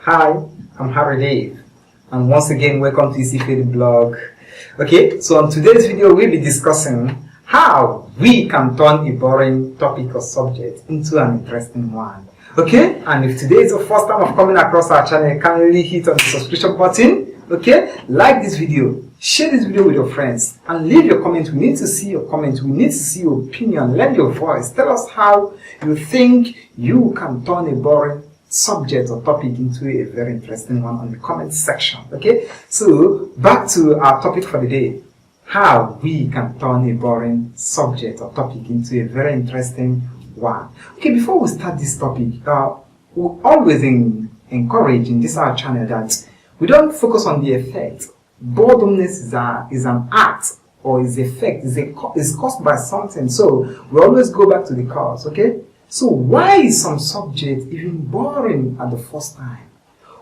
Hi, I'm Harry Dave, and once again welcome to ISIFE EDUBLOG. Okay, so on today's video we'll be discussing how we can turn a boring topic or subject into an interesting one. Okay, and if today is the first time of coming across our channel, kindly hit on the subscription button. Okay, like this video, share this video with your friends, and leave your comment. We need to see your comment, we need to see your opinion, lend your voice. Tell us how you think you can turn a boring subject or topic into a very interesting one on the comment section. Okay, so back to our topic for the day: how we can turn a boring subject or topic into a very interesting one. Okay, before we start this topic, we always encourage in this our channel that we don't focus on the effect. Boredomness is an act, or is effect, is caused by something. So we always go back to the cause. Okay, so why is some subject even boring at the first time?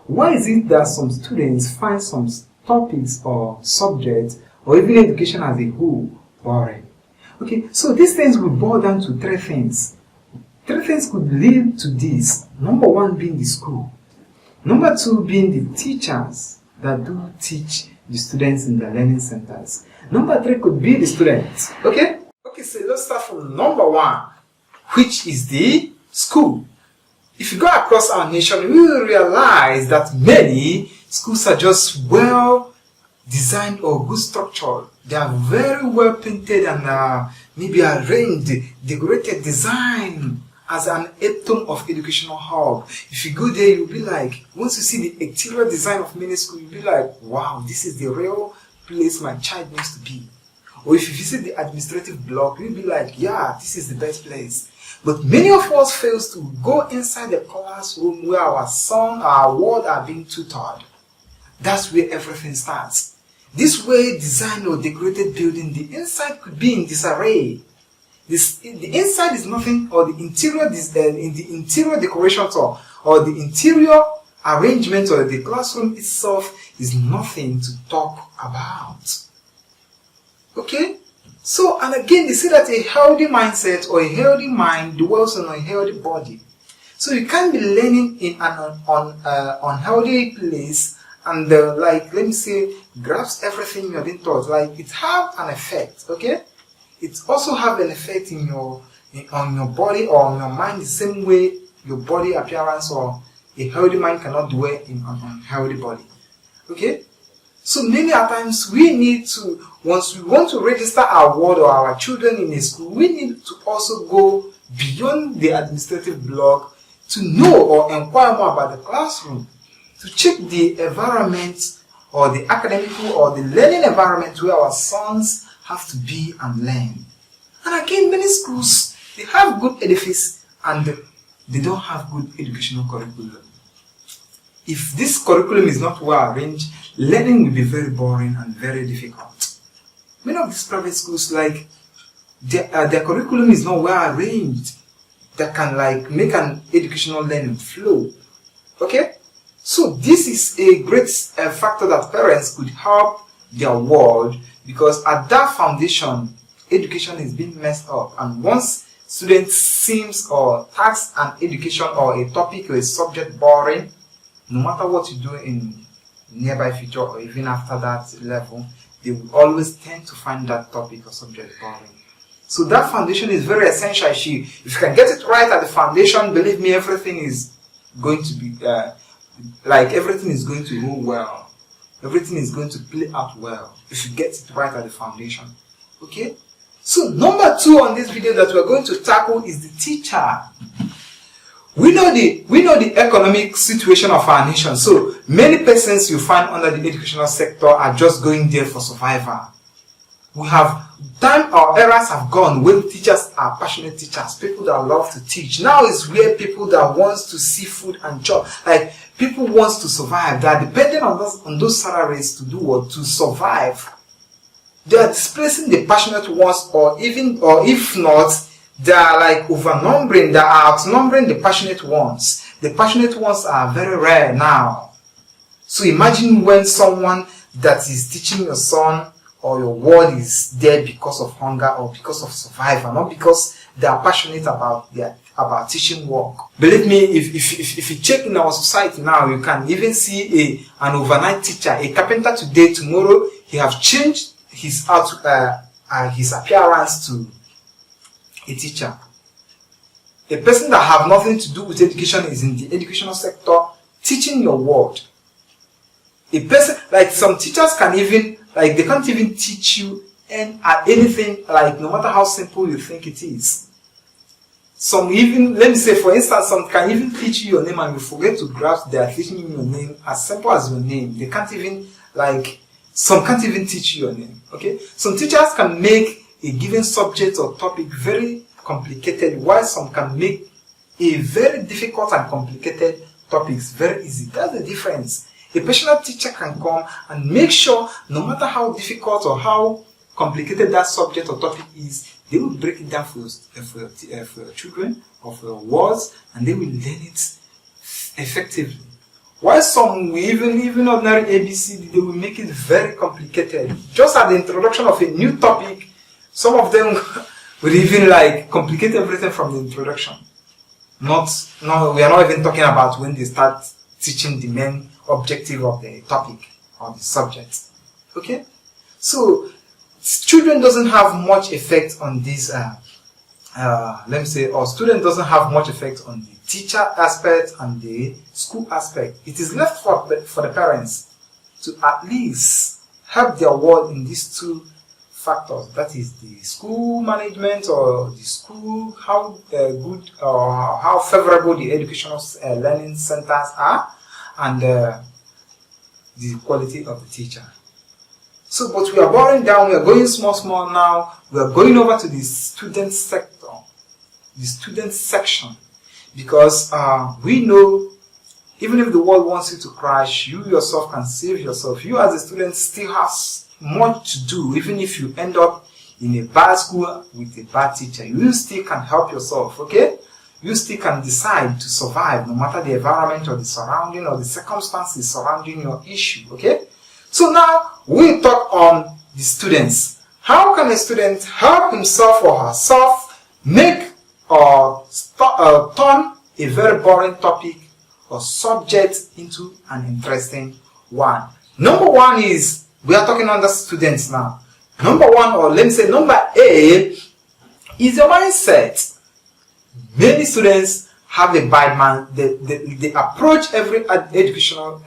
Why is it that some students find some topics or subjects or even education as a whole boring? Okay, so these things will boil down to three things. Three things could lead to this. Number one being the school. Number two being the teachers that do teach the students in the learning centers. Number three could be the students. Okay, so let's start from number one, which is the school. If you go across our nation, we will realize that many schools are just well designed or good structured. They are very well painted and maybe arranged, decorated, designed as an epitome of educational hub. If you go there, you'll be like, once you see the exterior design of many schools, you'll be like, wow, this is the real place my child needs to be. Or if you visit the administrative block, you'll be like, yeah, this is the best place. But many of us fails to go inside the classroom where our son, our word are being tutored. That's where everything starts. This way designed or decorated building, the inside could be in disarray. The inside is nothing, or the interior in the interior decorations or the interior arrangement or the classroom itself is nothing to talk about. Okay? So, and again, they say that a healthy mindset or a healthy mind dwells on a healthy body. So you can't be learning in an unhealthy place and like, let me say, grasp everything you have been taught. Like, it have an effect, okay? It also have an effect on your body or on your mind, the same way your body appearance or a healthy mind cannot dwell in an unhealthy body. Okay? So many times we need to, once we want to register our ward or our children in a school, we need to also go beyond the administrative block to know or inquire more about the classroom, to check the environment or the academic or the learning environment where our sons have to be and learn. And again, many schools, they have good edifice and they don't have good educational curriculum. If this curriculum is not well arranged, learning will be very boring and very difficult. Many of these private schools, like, their curriculum is not well arranged that can like make an educational learning flow. Okay? So this is a great factor that parents could help their world, because at that foundation, education is being messed up. And once students seems or tax an education or a topic or a subject boring, no matter what you do in nearby future or even after that level, they will always tend to find that topic or subject boring. So that foundation is very essential. If you can get it right at the foundation, believe me, everything is going to be everything is going to go well. Everything is going to play out well if you get it right at the foundation. Okay? So number two on this video that we're going to tackle is the teacher. We know the economic situation of our nation. So many persons you find under the educational sector are just going there for survival. We have time or eras have gone when teachers are passionate teachers, people that love to teach. Now is where people that wants to see food and job, like people wants to survive. They are dependent on those salaries to do what? To survive. They are displacing the passionate ones, or if not, they are like overnumbering, they are outnumbering the passionate ones. The passionate ones are very rare now. So imagine when someone that is teaching your son or your ward is there because of hunger or because of survival, not because they are passionate about about teaching work. Believe me, if you check in our society now, you can even see an overnight teacher, a carpenter today, tomorrow, he have changed his appearance to a teacher. A person that have nothing to do with education is in the educational sector, teaching your word. A person, like some teachers can even, like they can't even teach you anything, like no matter how simple you think it is. Some even, let me say for instance, some can even teach you your name and you forget to grasp they are teaching you your name as simple as your name. They can't even, like, some can't even teach you your name, okay? Some teachers can make a given subject or topic very complicated, while some can make a very difficult and complicated topics very easy. That's the difference. A professional teacher can come and make sure no matter how difficult or how complicated that subject or topic is, they will break it down for your children or for your words, and they will learn it effectively. While some will even ordinary ABCD, they will make it very complicated. Just at the introduction of a new topic, some of them will even like complicate everything from the introduction. We are not even talking about when they start teaching the main objective of the topic or the subject. Okay? So children doesn't have much effect on this let me say, or student doesn't have much effect on the teacher aspect and the school aspect. It is left for the parents to at least help their word in these two factors. That is the school management or the school, how good or how favorable the educational learning centers are, and the quality of the teacher. So, but we are boring down, we are going small now, we are going over to the student sector, the student section, because we know even if the world wants you to crash, you yourself can save yourself. You as a student still have much to do. Even if you end up in a bad school with a bad teacher, you still can help yourself, okay? You still can decide to survive no matter the environment or the surrounding or the circumstances surrounding your issue, okay? So now we talk on the students. How can a student help himself or herself make or turn a very boring topic or subject into an interesting one? Number one is, we are talking under students now. Number one, or let me say number A, is your mindset. Many students have a bad mind. They approach every educational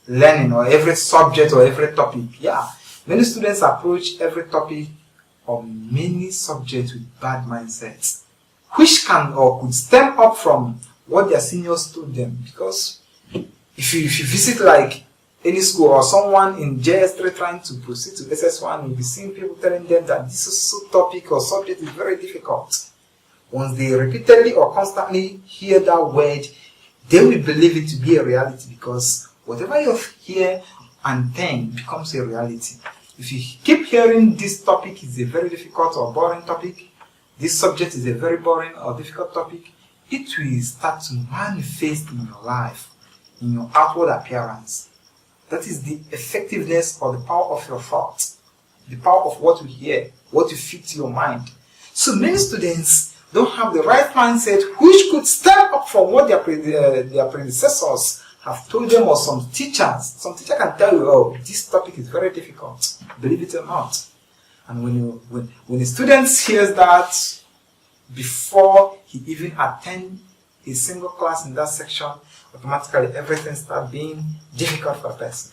learning or every subject or every topic. Yeah, many students approach every topic or many subjects with bad mindsets, which can or could stem up from what their seniors told them. Because if you visit like any school or someone in JS3 trying to proceed to SS1, you'll be seeing people telling them that this is topic or subject is very difficult. Once they repeatedly or constantly hear that word, they will believe it to be a reality, because whatever you hear and think becomes a reality. If you keep hearing this topic is a very difficult or boring topic, this subject is a very boring or difficult topic, it will start to manifest in your life, in your outward appearance. That is the effectiveness or the power of your thoughts, the power of what you hear, what you feed to your mind. So many students don't have the right mindset, which could step up from what their predecessors have told them, or some teacher can tell you, oh, this topic is very difficult, believe it or not. And when the student hears that, before he even attends a single class in that section, automatically everything starts being difficult for a person.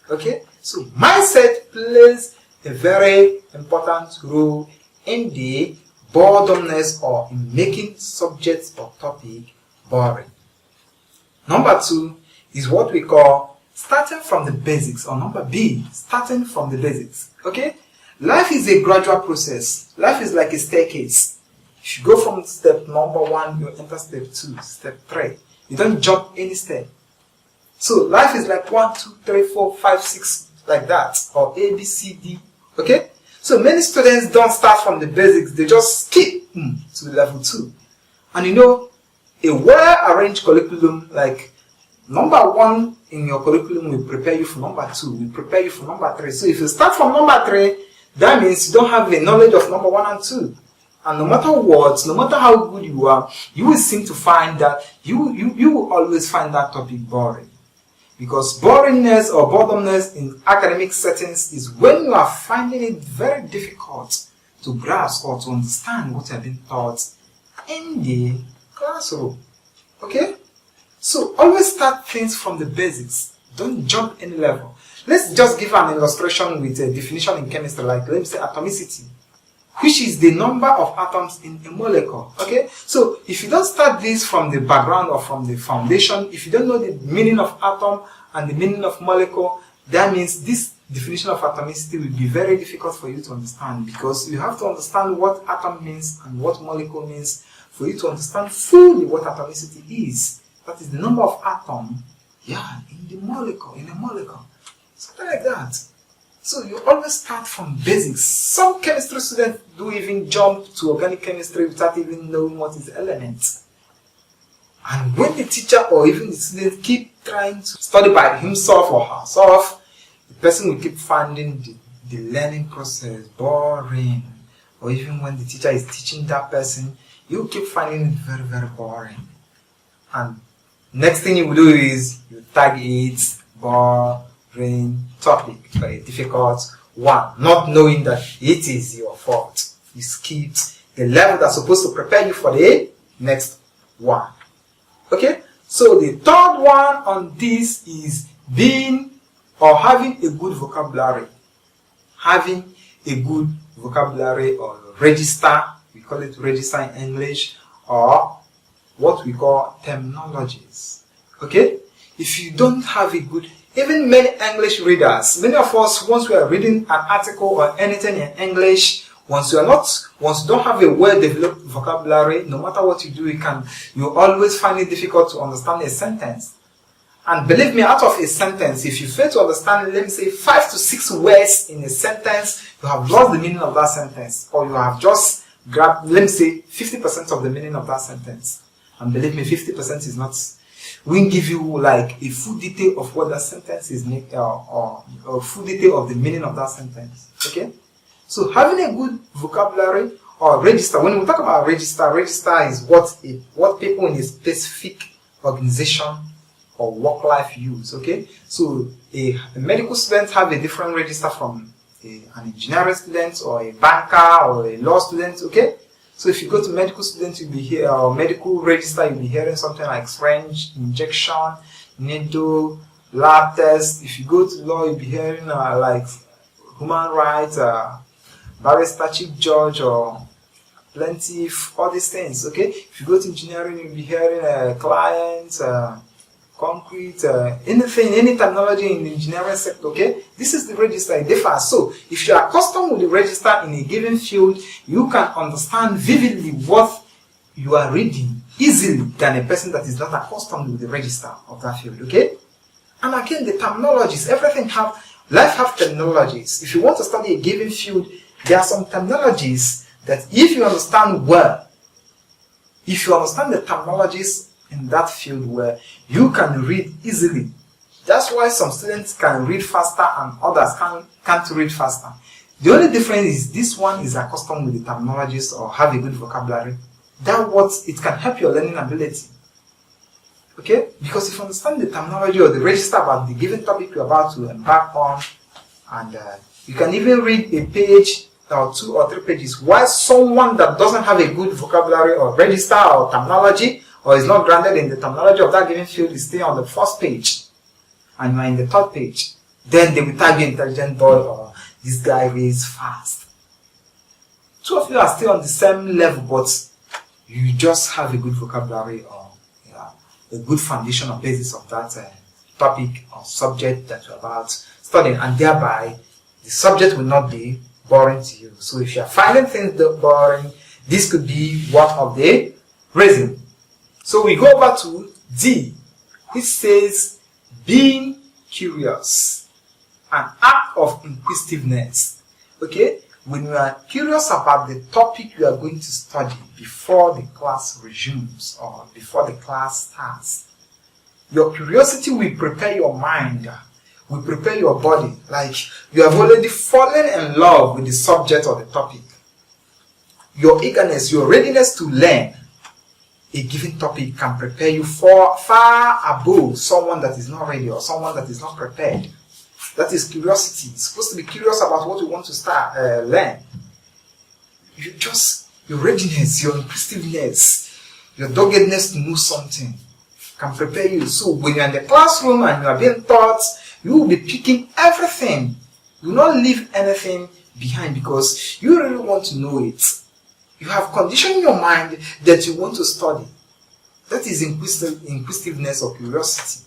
Okay? So mindset plays a very important role in the boredomness or in making subjects or topic boring. Number two is what we call starting from the basics, or number B, starting from the basics. Okay? Life is a gradual process. Life is like a staircase. If you go from step number 1, you enter step 2, step 3. You don't jump any step. So life is like 1, 2, 3, 4, 5, 6, like that, or A, B, C, D. Okay? So many students don't start from the basics, they just skip to level 2. And you know, a well-arranged curriculum, like number 1 in your curriculum will prepare you for number 2, will prepare you for number 3. So if you start from number 3, that means you don't have the knowledge of number 1 and 2. And no matter what, no matter how good you are, you will seem to find that you will always find that topic boring. Because boringness or boredomness in academic settings is when you are finding it very difficult to grasp or to understand what you have been taught in the classroom. Okay? So always start things from the basics. Don't jump any level. Let's just give an illustration with a definition in chemistry, like let me say atomicity, which is the number of atoms in a molecule. Okay? So if you don't start this from the background or from the foundation, if you don't know the meaning of atom and the meaning of molecule, that means this definition of atomicity will be very difficult for you to understand, because you have to understand what atom means and what molecule means for you to understand fully what atomicity is. That is the number of atoms, yeah, in the molecule, in a molecule. Something like that. So you always start from basics. Some chemistry students do even jump to organic chemistry without even knowing what is element. And when the teacher or even the student keep trying to study by himself or herself, the person will keep finding the learning process boring. Or even when the teacher is teaching that person, you keep finding it very, very boring. And next thing you will do is you tag it boring topic, a difficult one, not knowing that it is your fault. You skipped the level that's supposed to prepare you for the next one. Okay? So the third one on this is being or having a good vocabulary. Having a good vocabulary or register, we call it register in English, or what we call terminologies. Okay? If you don't have a good, even many English readers, many of us, once we are reading an article or anything in English, once you don't have a well-developed vocabulary, no matter what you do, you always find it difficult to understand a sentence. And believe me, out of a sentence, if you fail to understand, let me say 5 to 6 words in a sentence, you have lost the meaning of that sentence, or you have just grabbed, let me say, 50% of the meaning of that sentence. And believe me, 50% is not. We give you like a full detail of what that sentence is, or a full detail of the meaning of that sentence. Okay? So having a good vocabulary or register. When we talk about register is what people in a specific organization or work life use. Okay? So a medical student have a different register from an engineering student or a banker or a law student. Okay? So if you go to medical students, you'll be here, or medical register, you'll be hearing something like syringe, injection, needle, lab test. If you go to law, you'll be hearing like human rights, barrister, chief judge, or plaintiff, all these things. Okay. If you go to engineering, you'll be hearing clients, concrete, anything, any terminology in the engineering sector. Okay, this is the register. It differs. So if you are accustomed with the register in a given field, you can understand vividly what you are reading easily than a person that is not accustomed with the register of that field. Okay, and again, the terminologies, life have terminologies. If you want to study a given field, there are some terminologies that if you understand well, if you understand the terminologies in that field, where you can read easily. That's why some students can read faster and others can't read faster. The only difference is this one is accustomed with the terminologies or have a good vocabulary. It can help your learning ability. Okay? Because if you understand the terminology or the register about the given topic you're about to embark on, and you can even read a page or 2 or 3 pages, while someone that doesn't have a good vocabulary or register or terminology, or is not grounded in the terminology of that given field, is staying on the first page, and you are in the 3rd page. Then they will tag you intelligent boy, or this guy reads fast. 2 of you are still on the same level, but you just have a good vocabulary or a good foundation or basis of that topic or subject that you're about studying, and thereby the subject will not be boring to you. So if you are finding things boring, this could be one of the reasons. So we go over to D, which says being curious, an act of inquisitiveness. Okay, when you are curious about the topic you are going to study before the class resumes or before the class starts, your curiosity will prepare your mind, will prepare your body, like you have already fallen in love with the subject or the topic. your eagerness, your readiness to learn a given topic can prepare you for far above someone that is not ready or someone that is not prepared. That is curiosity. You're supposed to be curious about what you want to start learn. Your readiness, your inquisitiveness, your doggedness to know something can prepare you. So when you're in the classroom and you are being taught, you will be picking everything. You will not leave anything behind because you really want to know it. You have conditioned your mind that you want to study. That is inquisitiveness or curiosity.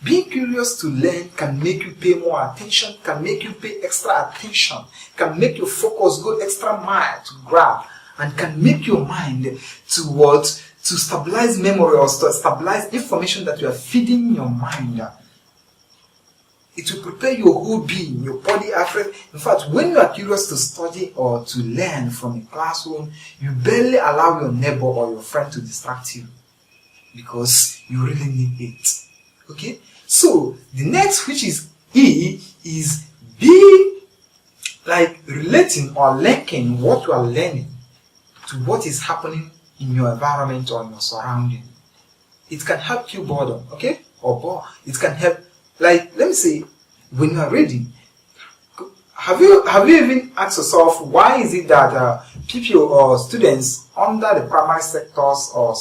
Being curious to learn can make you pay more attention, can make you pay extra attention, can make your focus go extra mile to grab, and can make your mind to stabilize memory or to stabilize information that you are feeding your mind. It will prepare your whole being, your body, everything. In fact, when you are curious to study or to learn from a classroom, you barely allow your neighbor or your friend to distract you because you really need it. Okay? So, the next, which is E, is be like relating or linking what you are learning to what is happening in your environment or in your surrounding. It can help you boredom, okay? It can help, like, let me say, when you are reading, have you even asked yourself why is it that people or students under the primary sectors or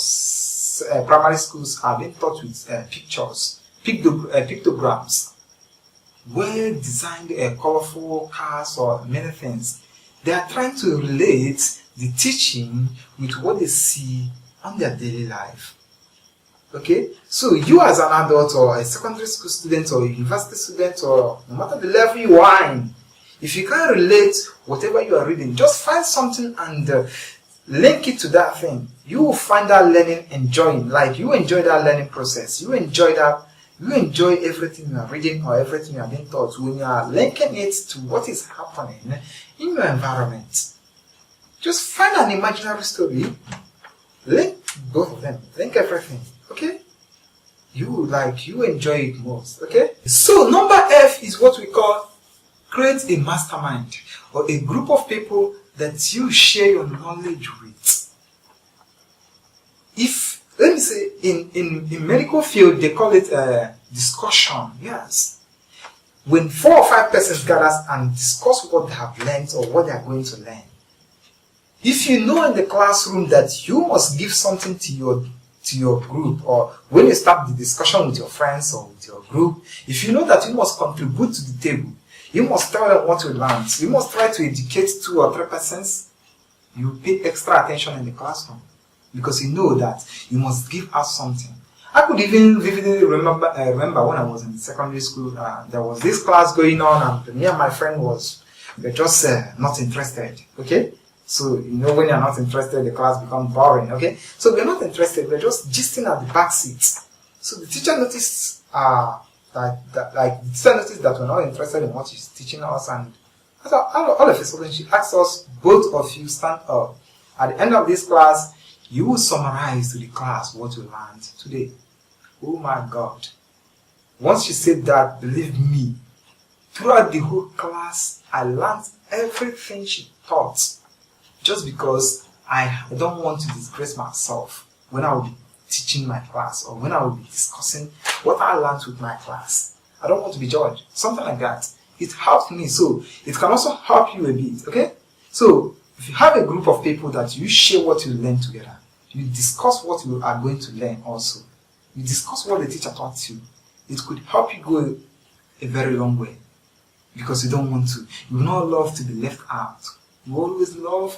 primary schools are being taught with pictures, pictograms, well designed colorful cars or many things? They are trying to relate the teaching with what they see on their daily life. Okay, so you as an adult or a secondary school student or a university student or no matter the level you are in, if you can't relate whatever you are reading, just find something and link it to that thing. You will find that learning enjoying, like you enjoy that learning process. You enjoy everything you are reading or everything you are being taught when you are linking it to what is happening in your environment. Just find an imaginary story, link both of them, link everything. Okay? You enjoy it most. Okay? So number F is what we call create a mastermind or a group of people that you share your knowledge with. If, let me say, in medical field, they call it a discussion. Yes. When 4 or 5 persons gather and discuss what they have learned or what they are going to learn. If you know in the classroom that you must give something to your group, or when you start the discussion with your friends or with your group, if you know that you must contribute to the table, you must tell them what you learned, you must try to educate 2 or 3 persons, you pay extra attention in the classroom because you know that you must give us something. I could even vividly remember when I was in secondary school, there was this class going on and me and my friend were just not interested. Okay? So, you know, when you're not interested, the class becomes boring, okay? So, we're not interested, we're just gisting at the back seats. So, the teacher noticed that we're not interested in what she's teaching us, and all of a sudden, she asked us, both of you stand up. At the end of this class, you will summarize to the class what you learned today. Oh my God. Once she said that, believe me, throughout the whole class, I learned everything she taught. Just because I don't want to disgrace myself when I will be teaching my class or when I will be discussing what I learned with my class. I don't want to be judged. Something like that. It helps me. So it can also help you a bit. Okay? So if you have a group of people that you share what you learn together, you discuss what you are going to learn also. You discuss what the teacher taught you. It could help you go a very long way. Because you don't want to. You will not love to be left out. You always love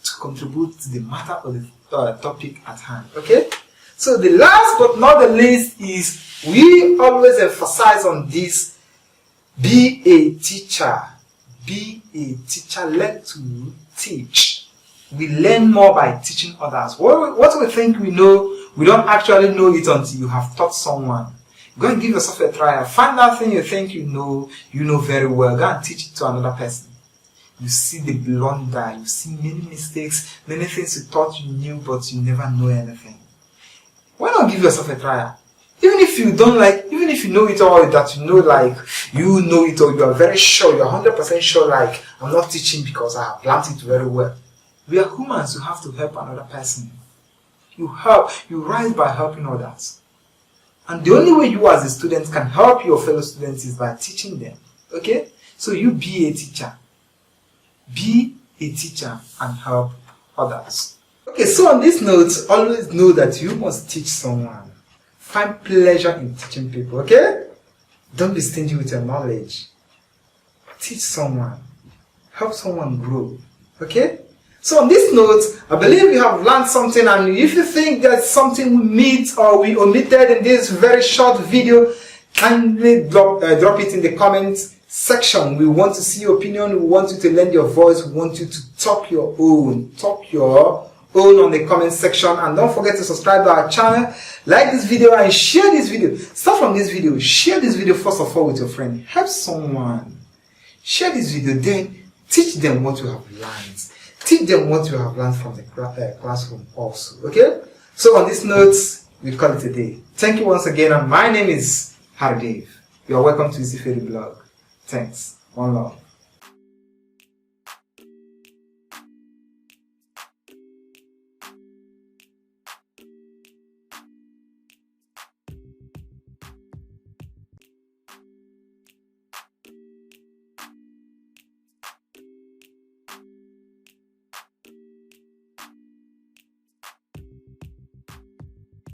to contribute to the matter or the topic at hand. Okay? So the last but not the least is we always emphasize on this. Be a teacher. Be a teacher. Learn to teach. We learn more by teaching others. What we think we know, we don't actually know it until you have taught someone. Go and give yourself a try. Find that thing you think you know very well. Go and teach it to another person. You see the blunder, you see many mistakes, many things you thought you knew, but you never know anything. Why not give yourself a try? Even if you don't even if you know it all, that you know it or you are very sure, you're 100% sure, I'm not teaching because I have learned it very well. We are humans who have to help another person. You rise by helping others. And the only way you as a student can help your fellow students is by teaching them. Okay? So you be a teacher. Be a teacher and help others. Okay, so on this note, always know that you must teach someone. Find pleasure in teaching people, okay? Don't be stingy with your knowledge. Teach someone. Help someone grow, okay? So on this note, I believe you have learned something, and if you think there's something we missed or we omitted in this very short video, kindly drop it in the comments section. We want to see your opinion, we want you to lend your voice, we want you to talk your own on the comment section. And don't forget to subscribe to our channel, like this video and share this video. Start from this video, share this video first of all with your friend. Help someone. Share this video, then teach them what you have learned. Teach them what you have learned from the classroom also, okay? So on this note, we call it a day. Thank you once again, and my name is Hardev. You are welcome to ISIFE EDUBLOG. Thanks. One love.